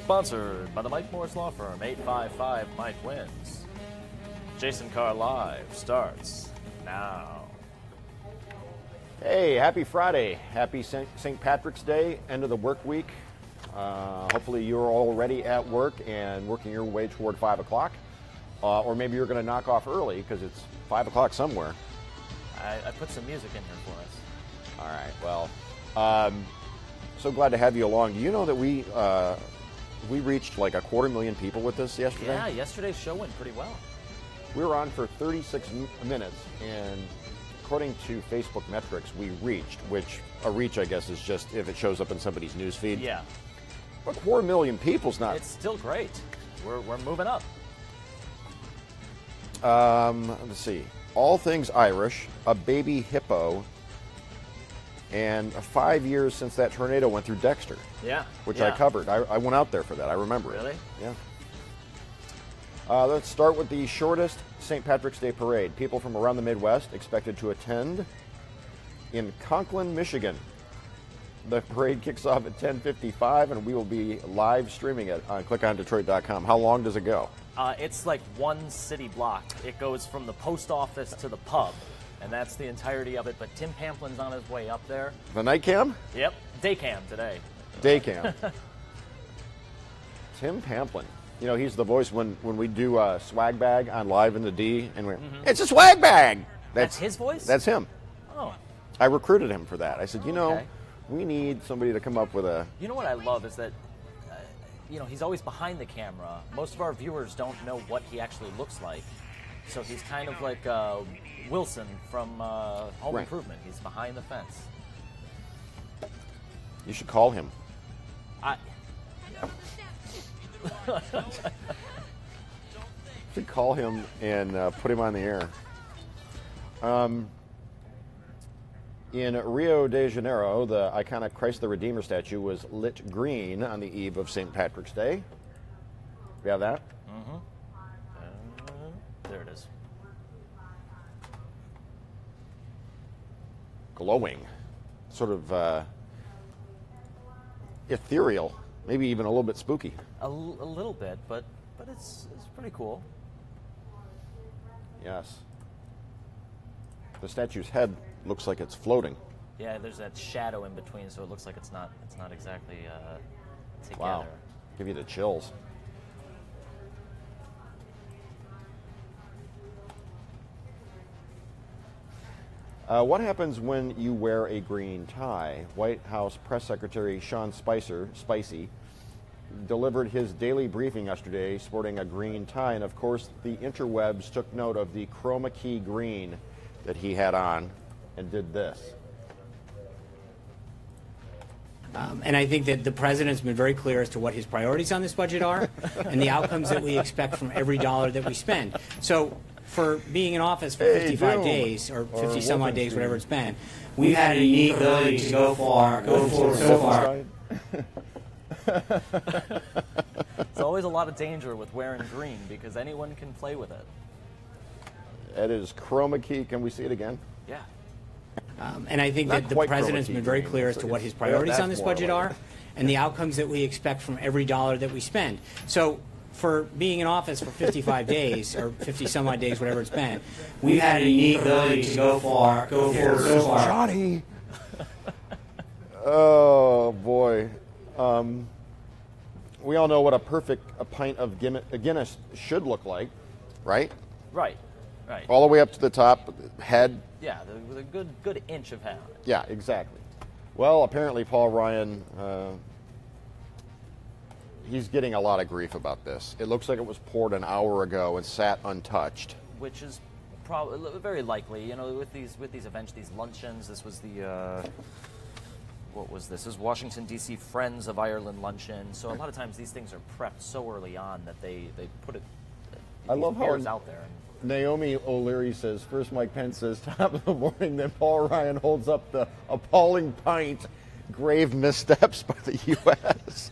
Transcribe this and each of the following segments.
Sponsored by the Mike Morris Law Firm, 855 Mike Wins. Jason Carr Live starts now. Hey, happy Friday. Happy St. Patrick's Day, end of the work week. Hopefully you're already at work and working your way toward 5 o'clock. Or maybe you're going to knock off early because it's 5 o'clock somewhere. I put some music in here for us. All right, well, so glad to have you along. Do you know that we reached like 250,000 people with this yesterday? Yeah, yesterday's show went pretty well. We were on for 36 minutes, and according to Facebook metrics, we reached, which a reach, I guess, is just if it shows up in somebody's news feed. Yeah. But 4 million people's not. It's still great. We're moving up. Let's see. All things Irish, a baby hippo, and 5 years since that tornado went through Dexter. Yeah. Which I covered. I went out there for that. I remember it. Really? Yeah. Let's start with the shortest St. Patrick's Day parade. People from around the Midwest expected to attend in Conklin, Michigan. The parade kicks off at 10:55, and we will be live streaming it on clickondetroit.com. How long does it go? It's like one city block. It goes from the post office to the pub, and that's the entirety of it. But Tim Pamplin's on his way up there. The night cam? Yep, day cam today. Day cam. Tim Pamplin. You know, he's the voice when we do Swag Bag on Live in the D, and we're, it's a swag bag! That's his voice? That's him. Oh. I recruited him for that. I said, Okay. we need somebody to come up with a... You know what I love is that, he's always behind the camera. Most of our viewers don't know what he actually looks like. So he's kind of like Wilson from Home Right. Improvement. He's behind the fence. You should call him. You should call him and put him on the air. In Rio de Janeiro, the iconic Christ the Redeemer statue was lit green on the eve of St. Patrick's Day. We have that? There it is. Glowing. Sort of ethereal. Maybe even a little bit spooky. A little bit, but it's pretty cool. Yes. The statue's head looks like it's floating. Yeah, there's that shadow in between, so it looks like it's not exactly together. Wow. Give you the chills. What happens when you wear a green tie? White House Press Secretary Sean Spicy, delivered his daily briefing yesterday sporting a green tie, and of course the interwebs took note of the chroma key green that he had on and did this. And I think that the president's been very clear as to what his priorities on this budget are and the outcomes that we expect from every dollar that we spend. So for being in office for 55 days or 50 some odd days, whatever it's been, we've had a unique ability to go forward so far. It's always a lot of danger with wearing green because anyone can play with it. That is chroma key. Can we see it again? Yeah. And I think Not that the quite president's chroma key been very green. clear as to what his priorities That's on this more budget like are and the outcomes that we expect from every dollar that we spend. So for being in office for 55 days or 50 some odd days, whatever it's been, we've had a unique ability to go forward so far. Johnny! Oh, boy. We all know what a pint of Guinness should look like, right? Right. All the way up to the top, head. Yeah, with a good inch of hair. Yeah, exactly. Well, apparently Paul Ryan, he's getting a lot of grief about this. It looks like it was poured an hour ago and sat untouched. Which is probably very likely. With these events, these luncheons. This was the what was this? This is Washington D.C. Friends of Ireland luncheon. So a lot of times these things are prepped so early on that they put it. I love how out there. Naomi O'Leary says, first Mike Pence says, top of the morning, then Paul Ryan holds up the appalling pint, grave missteps by the U.S.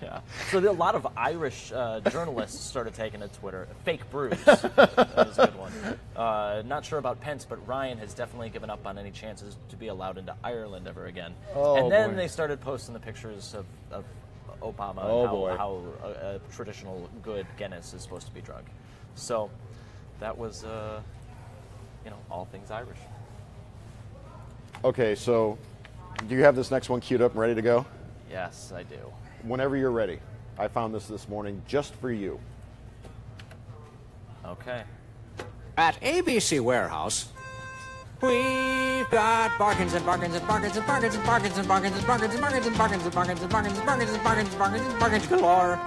Yeah. So a lot of Irish journalists started taking to Twitter. Fake brews. That was a good one. Not sure about Pence, but Ryan has definitely given up on any chances to be allowed into Ireland ever again. Oh, and then boy. they started posting the pictures of Obama Oh, and boy. how a traditional good Guinness is supposed to be drunk. So that was, all things Irish. Okay, so do you have this next one queued up and ready to go? Yes, I do. Whenever you're ready. I found this morning just for you. Okay. At ABC Warehouse, we've got bargains and bargains and bargains and bargains and bargains and bargains and bargains and bargains and bargains and bargains and bargains and bargains and bargains and bargains and bargains galore.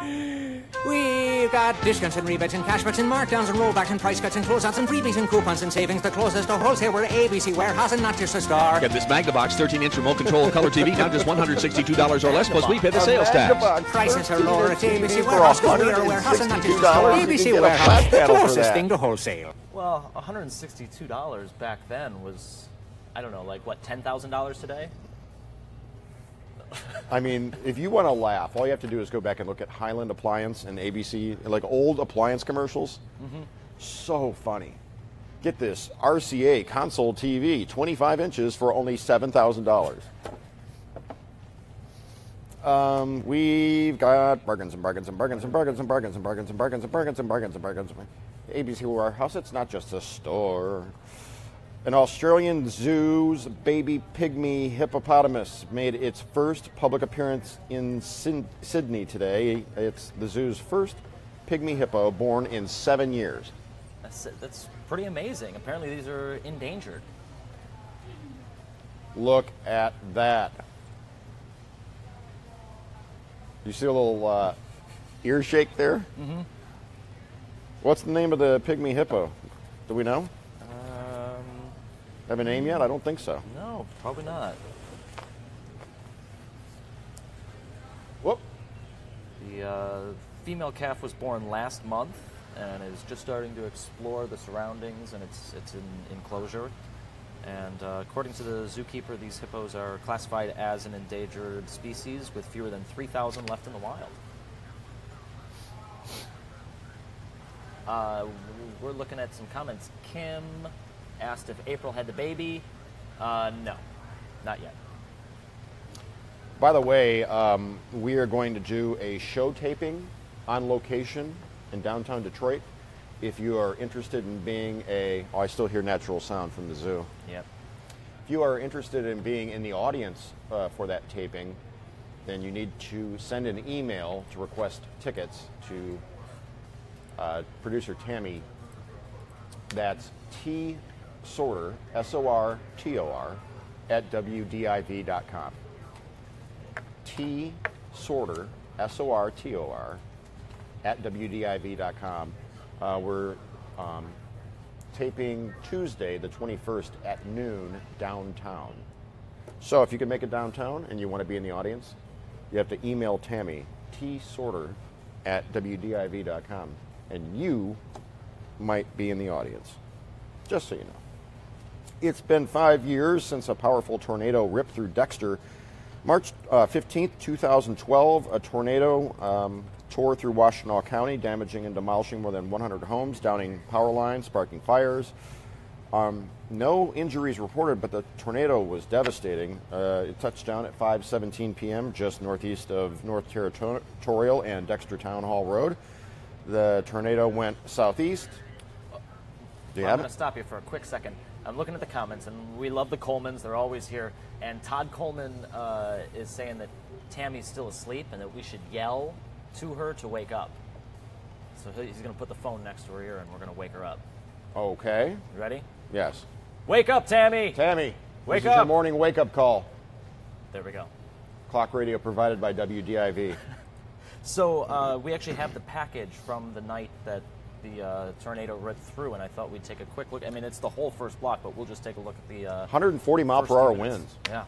We've got discounts and rebates and cashbacks and markdowns and rollbacks and price cuts and closeouts and freebies and coupons and savings. The closest to wholesale, we're ABC Warehouse and not just a store. Get this Magnabox 13-inch remote control color TV now just $162 or less, plus we pay the sales tax. Prices are lower at ABC Warehouse because we are a warehouse and not just a store. ABC Warehouse, the closest thing to wholesale. Well, $162 back then was, I don't know, like what, $10,000 today? I mean, if you want to laugh, all you have to do is go back and look at Highland Appliance and ABC, like old appliance commercials. So funny. Get this, RCA console TV, 25 inches for only $7,000. We've got bargains and bargains and bargains and bargains and bargains and bargains and bargains and bargains and bargains and bargains. ABC Warehouse, it's not just a store. An Australian zoo's baby pygmy hippopotamus made its first public appearance in Sydney today. It's the zoo's first pygmy hippo born in 7 years. That's pretty amazing. Apparently these are endangered. Look at that. You see a little ear shake there? Mm-hmm. What's the name of the pygmy hippo? Do we know? Have a name yet? I don't think so. No, probably not. Whoop. The female calf was born last month and is just starting to explore the surroundings and its enclosure. And according to the zookeeper, these hippos are classified as an endangered species with fewer than 3,000 left in the wild. We're looking at some comments. Kim asked if April had the baby. No, not yet. By the way, we are going to do a show taping on location in downtown Detroit. If you are interested in being I still hear natural sound from the zoo. Yep. If you are interested in being in the audience for that taping, then you need to send an email to request tickets to producer Tammy. That's Sortor, SORTOR, at WDIV.com. Sortor, SORTOR, at WDIV.com. We're taping Tuesday, the 21st at noon downtown. So if you can make it downtown and you want to be in the audience, you have to email Tammy, Sortor, at WDIV.com, and you might be in the audience. Just so you know. It's been 5 years since a powerful tornado ripped through Dexter. March 15th, 2012, a tornado tore through Washtenaw County, damaging and demolishing more than 100 homes, downing power lines, sparking fires. No injuries reported, but the tornado was devastating. It touched down at 5:17 p.m. just northeast of North Territorial and Dexter Town Hall Road. The tornado went southeast. I'm going to stop you for a quick second. I'm looking at the comments, and we love the Colemans. They're always here. And Todd Coleman is saying that Tammy's still asleep and that we should yell to her to wake up. So he's going to put the phone next to her ear, and we're going to wake her up. Okay. You ready? Yes. Wake up, Tammy! Tammy, wake this is your morning wake-up call. There we go. Clock radio provided by WDIV. So we actually have the package from the night that the tornado ripped through, and I thought we'd take a quick look. I mean, it's the whole first block, but we'll just take a look at the 140 mile per hour winds. Yeah.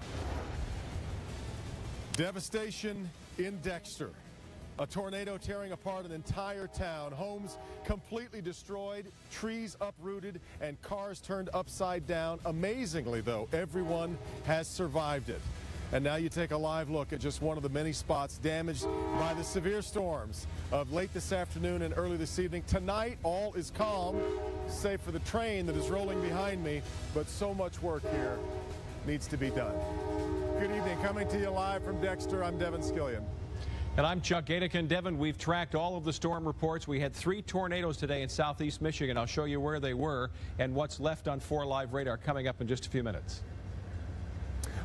Devastation in Dexter. A tornado tearing apart an entire town. Homes completely destroyed, trees uprooted, and cars turned upside down. Amazingly, though, everyone has survived it. And now you take a live look at just one of the many spots damaged by the severe storms of late this afternoon and early this evening. Tonight, all is calm, save for the train that is rolling behind me, but so much work here needs to be done. Good evening. Coming to you live from Dexter, I'm Devin Skillion. And I'm Chuck Gaedican. Devin, we've tracked all of the storm reports. We had 3 tornadoes today in southeast Michigan. I'll show you where they were and what's left on 4 Live radar coming up in just a few minutes.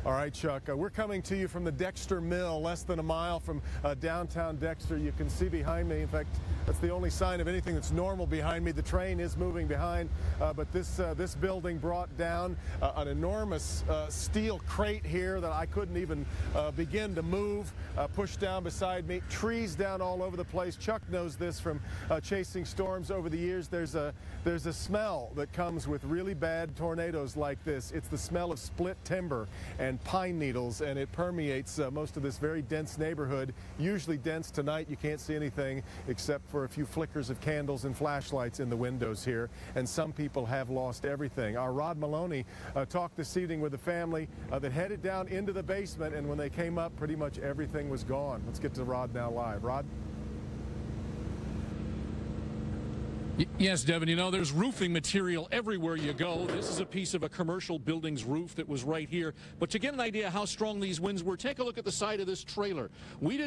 All right, Chuck, we're coming to you from the Dexter Mill, less than a mile from downtown Dexter. You can see behind me, in fact, that's the only sign of anything that's normal behind me. The train is moving behind, but this building brought down an enormous steel crate here that I couldn't even begin to move, pushed down beside me. Trees down all over the place. Chuck knows this from chasing storms over the years. There's a smell that comes with really bad tornadoes like this. It's the smell of split timber and pine needles, and it permeates most of this very dense neighborhood. Usually dense. Tonight you can't see anything except for a few flickers of candles and flashlights in the windows here, and some people have lost everything. Our Rod Maloney talked this evening with a family that headed down into the basement, and when they came up, pretty much everything was gone. Let's get to Rod now live. Rod? Yes, Devin, you know, there's roofing material everywhere you go. This is a piece of a commercial building's roof that was right here. But to get an idea how strong these winds were, take a look at the side of this trailer. We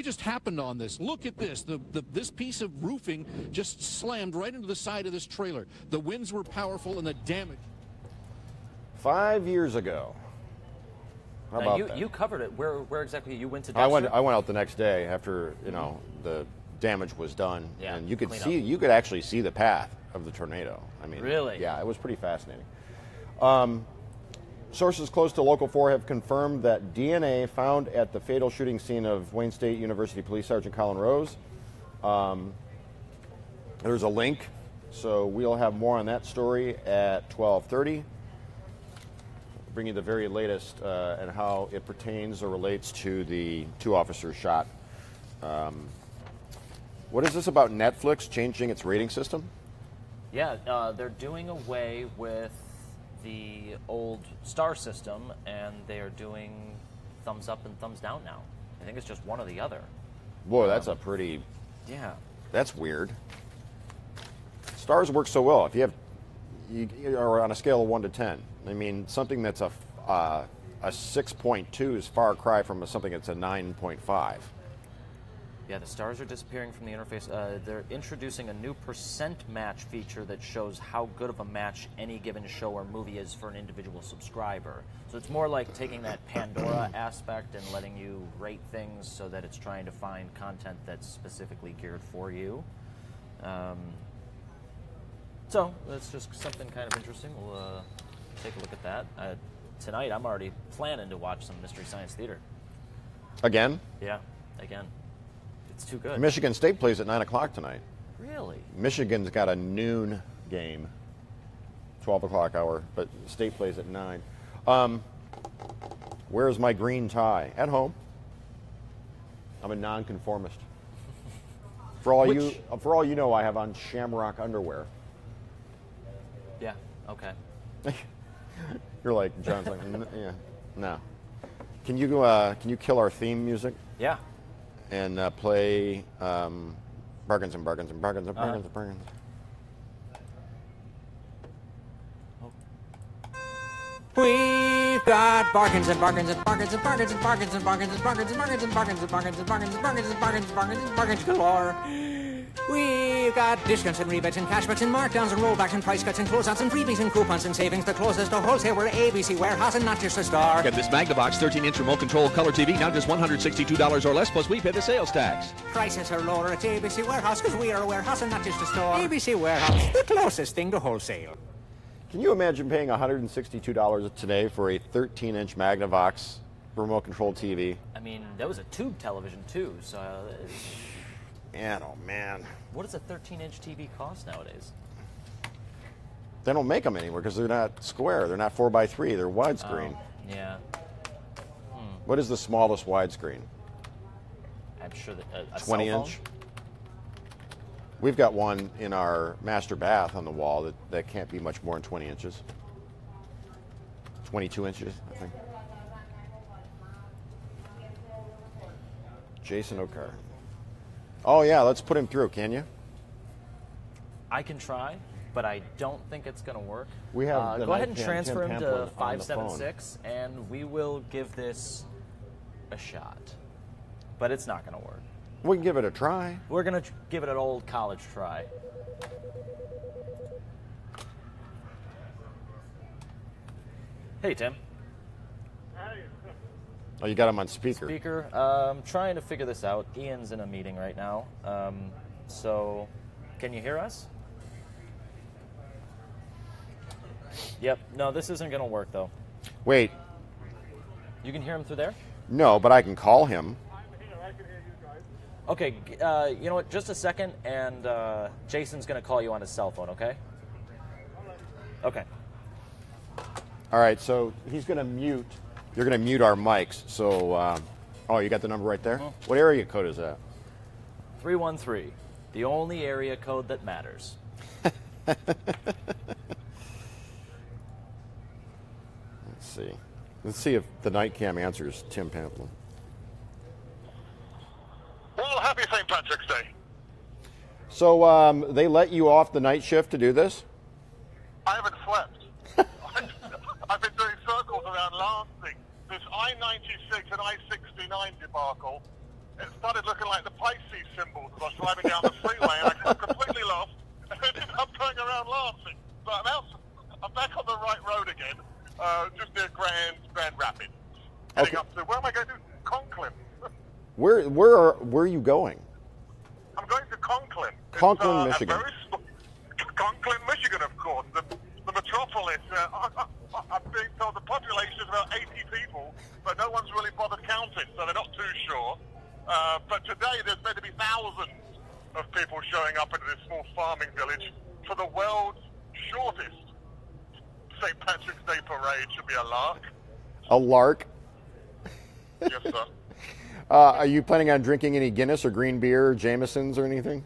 just happened on this. Look at this. This piece of roofing just slammed right into the side of this trailer. The winds were powerful and the damage. 5 years ago. How about that? You covered it. Where exactly you went to? I Dexter? went out the next day after the damage was done, yeah, and you could actually see the path of the tornado. I mean, really? Yeah, it was pretty fascinating. Sources close to Local 4 have confirmed that DNA found at the fatal shooting scene of Wayne State University Police Sergeant Colin Rose. There's a link, so we'll have more on that story at 12:30. Bring you the very latest and how it pertains or relates to the 2 officers shot. What is this about Netflix changing its rating system? Yeah, they're doing away with the old star system, and they are doing thumbs up and thumbs down now. I think it's just one or the other. Boy, that's a pretty... Yeah. That's weird. Stars work so well. If you are on a scale of 1 to 10. I mean, something that's a 6.2 is far cry from something that's a 9.5. Yeah, the stars are disappearing from the interface. They're introducing a new percent match feature that shows how good of a match any given show or movie is for an individual subscriber. So it's more like taking that Pandora aspect and letting you rate things so that it's trying to find content that's specifically geared for you. So that's just something kind of interesting. We'll take a look at that. Tonight, I'm already planning to watch some Mystery Science Theater. Again? Yeah, again. It's too good. Michigan State plays at 9 o'clock tonight. Really? Michigan's got a noon game, 12 o'clock hour, but State plays at 9. Where's my green tie? At home. I'm a nonconformist. For all you know, I have on Shamrock underwear. Yeah. Okay. You're like, John's like, yeah, no. Can you kill our theme music? Yeah. And play bargains and bargains and bargains and bargains and bargains. We've got bargains and bargains and bargains and bargains and bargains and bargains and bargains and bargains and bargains and bargains and bargains and bargains and bargains and bargains and bargains galore. We've got discounts and rebates and cashbacks and markdowns and rollbacks and price cuts and closeouts and freebies and coupons and savings. The closest to wholesale, we're ABC Warehouse and not just a store. Get this Magnavox 13-inch remote control color TV now just $162 or less, plus we pay the sales tax. Prices are lower at ABC Warehouse because we are a warehouse and not just a store. ABC Warehouse, the closest thing to wholesale. Can you imagine paying $162 today for a 13-inch Magnavox remote control TV? I mean, that was a tube television too, so... Man, oh man. What does a 13-inch TV cost nowadays? They don't make them anymore because they're not square. They're not 4x3. They're widescreen. Yeah. What is the smallest widescreen? I'm sure that a 20-inch. We've got one in our master bath on the wall that can't be much more than 20 inches. 22 inches, I think. Jason O'Carr. Oh, yeah, let's put him through, can you? I can try, but I don't think it's going to work. We have go ahead and transfer him to pamphlet 576, and we will give this a shot. but it's not going to work. We can give it a try. We're going to give it an old college try. Hey, Tim. Oh, you got him on speaker. Speaker. I'm trying to figure this out. Ian's in a meeting right now. So, can you hear us? Yep. No, this isn't going to work, though. Wait. You can hear him through there? No, but I can call him. Okay. You know what? Just a second, and Jason's going to call you on his cell phone, okay? Okay. All right, so he's going to mute. You're going to mute our mics. So, oh, you got the number right there? Uh-huh. What area code is that? 313. The only area code that matters. Let's see. Let's see if the night cam answers Tim Pamplin. Well, happy St. Patrick's Day. So they let you off the night shift to do this? I haven't slept. I've been doing circles around Lansing. This I-96 and I-69 debacle, it started looking like the Pisces symbols as I was driving down the freeway, and I got completely lost, and ended up going around Lansing. But I'm back on the right road again, just near Grand Rapids. Heading up to, where am I going to? Conklin. Where are you going? I'm going to Conklin. Conklin, Michigan. Conklin, Michigan, of course. The metropolis. I'm being told the population is about 80 people, but no one's really bothered counting, so they're not too sure. But today there's going to be thousands of people showing up into this small farming village for the world's shortest St. Patrick's Day parade. Should be a lark. A lark? Yes, sir. Are you planning on drinking any Guinness or green beer, Jameson's or anything?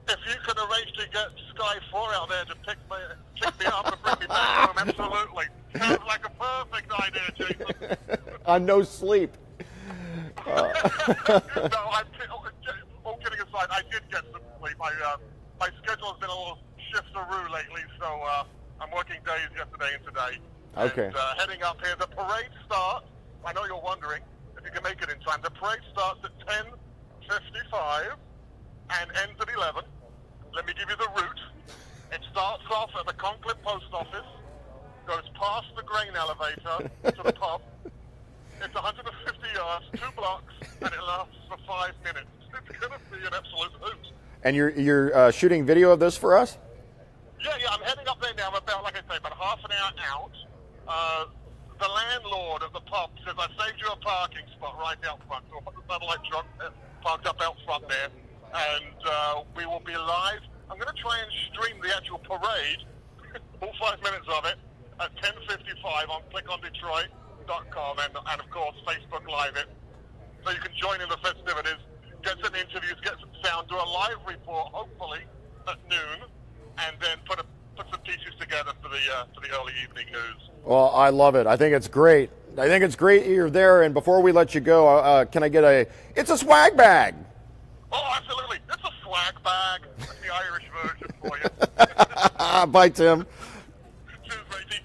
If you could arrange to get Sky 4 out there to pick me up and bring me back home, absolutely. Sounds like a perfect idea, Jason. On no sleep. No, all kidding aside, I did get some sleep. My schedule has been a little shift-a-roo lately, so I'm working days yesterday and today. Okay. And heading up here, the parade starts, I know you're wondering if you can make it in time, the parade starts at 10:55 and ends at 11. Let me give you the route. It starts off at the Conklin Post Office, goes past the grain elevator to the pub. It's 150 yards, 2 blocks, and it lasts for 5 minutes. It's going to be an absolute hoot. And you're shooting video of this for us? Yeah, I'm heading up there now. I'm about, like I say, about half an hour out. The landlord of the pub says, I saved you a parking spot right out front. So I'll put the satellite truck parked up out front there. And we will be live. I'm going to try and stream the actual parade, all 5 minutes of it, at 10:55 on clickondetroit.com and of course, Facebook Live it. So you can join in the festivities, get some interviews, get some sound, do a live report, hopefully, at noon, and then put some pieces together for the early evening news. Well, I love it. I think it's great. I think it's great you're there. And before we let you go, can I get it's a swag bag. Oh, absolutely. It's a swag bag. That's the Irish version for you. Bye, Tim. Cheers, matey.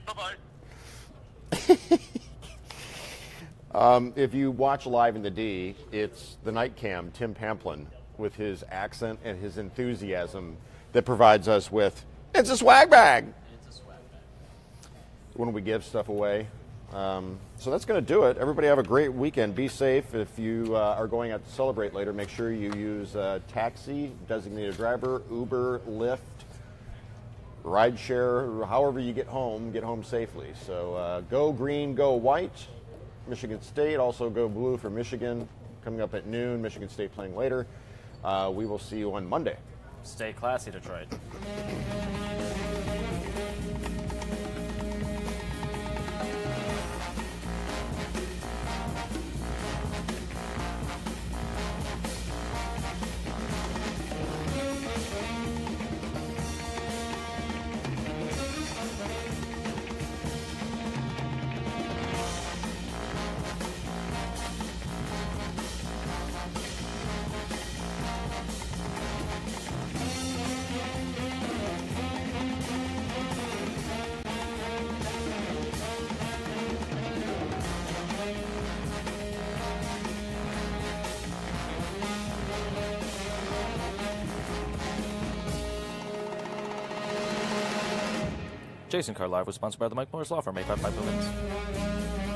Bye-bye. If you watch Live in the D, it's the night cam, Tim Pamplin, with his accent and his enthusiasm that provides us with, it's a swag bag. It's a swag bag. When we give stuff away. So that's going to do it. Everybody have a great weekend. Be safe. If you are going out to celebrate later, make sure you use taxi, designated driver, Uber, Lyft, rideshare, however you get home safely. So go green, go white. Michigan State, also go blue for Michigan. Coming up at noon, Michigan State playing later. We will see you on Monday. Stay classy, Detroit. Jason Carr Live was sponsored by the Mike Morris Law Firm, 855 Women's.